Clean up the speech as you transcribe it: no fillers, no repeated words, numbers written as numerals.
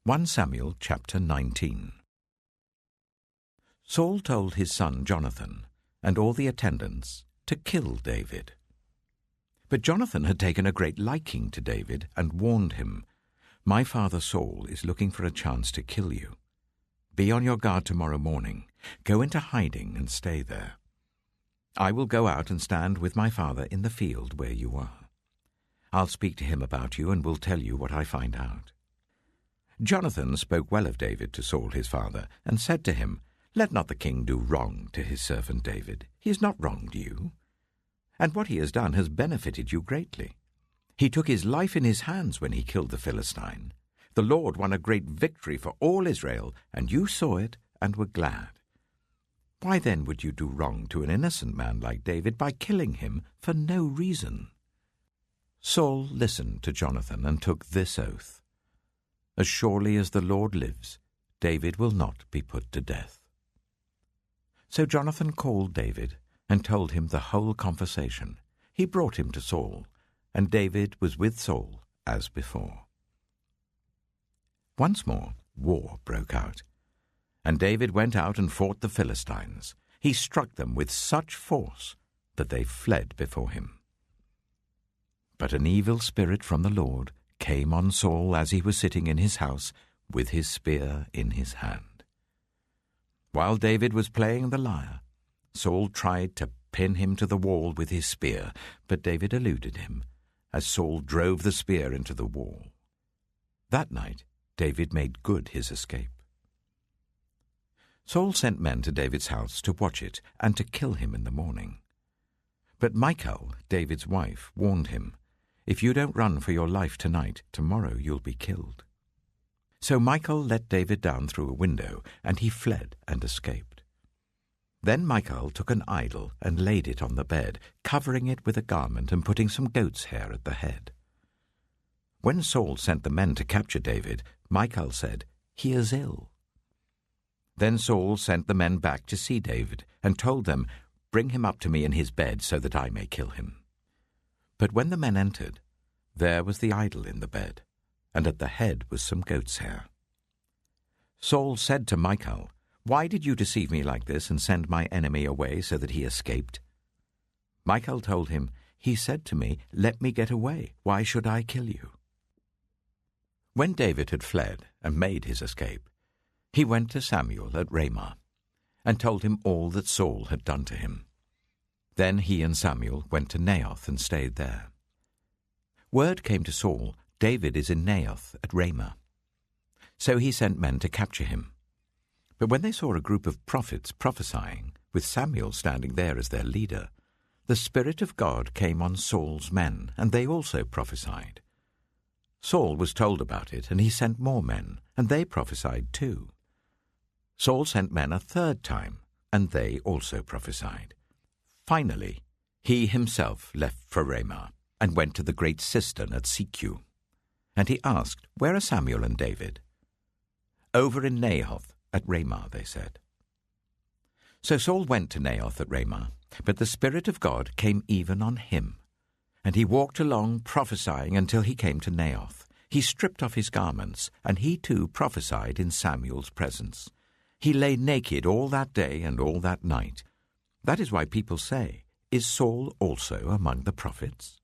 1 Samuel chapter 19. Saul told his son Jonathan and all the attendants to kill David. But Jonathan had taken a great liking to David and warned him, "My father Saul is looking for a chance to kill you. Be on your guard tomorrow morning. Go into hiding and stay there. I will go out and stand with my father in the field where you are. I'll speak to him about you and will tell you what I find out." Jonathan spoke well of David to Saul his father, and said to him, "Let not the king do wrong to his servant David. He has not wronged you, and what he has done has benefited you greatly. He took his life in his hands when he killed the Philistine. The Lord won a great victory for all Israel, and you saw it and were glad. Why then would you do wrong to an innocent man like David by killing him for no reason?" Saul listened to Jonathan and took this oath, "As surely as the Lord lives, David will not be put to death." So Jonathan called David and told him the whole conversation. He brought him to Saul, and David was with Saul as before. Once more war broke out, and David went out and fought the Philistines. He struck them with such force that they fled before him. But an evil spirit from the Lord came on Saul as he was sitting in his house with his spear in his hand. While David was playing the lyre, Saul tried to pin him to the wall with his spear, but David eluded him as Saul drove the spear into the wall. That night David made good his escape. Saul sent men to David's house to watch it and to kill him in the morning. But Michal, David's wife, warned him, "If you don't run for your life tonight, tomorrow you'll be killed." So Michal let David down through a window, and he fled and escaped. Then Michal took an idol and laid it on the bed, covering it with a garment and putting some goat's hair at the head. When Saul sent the men to capture David, Michal said, "He is ill." Then Saul sent the men back to see David and told them, "Bring him up to me in his bed so that I may kill him." But when the men entered, there was the idol in the bed, and at the head was some goat's hair. Saul said to Michal, "Why did you deceive me like this and send my enemy away so that he escaped?" Michal told him, "He said to me, 'Let me get away. Why should I kill you?'" When David had fled and made his escape, he went to Samuel at Ramah and told him all that Saul had done to him. Then he and Samuel went to Naioth and stayed there. Word came to Saul, "David is in Naioth at Ramah." So he sent men to capture him. But when they saw a group of prophets prophesying, with Samuel standing there as their leader, the Spirit of God came on Saul's men, and they also prophesied. Saul was told about it, and he sent more men, and they prophesied too. Saul sent men a third time, and they also prophesied. Finally, he himself left for Ramah and went to the great cistern at Suchet. And he asked, "Where are Samuel and David?" "Over in Naioth at Ramah," they said. So Saul went to Naioth at Ramah, but the Spirit of God came even on him. And he walked along prophesying until he came to Naioth. He stripped off his garments, and he too prophesied in Samuel's presence. He lay naked all that day and all that night. That is why people say, "Is Saul also among the prophets?"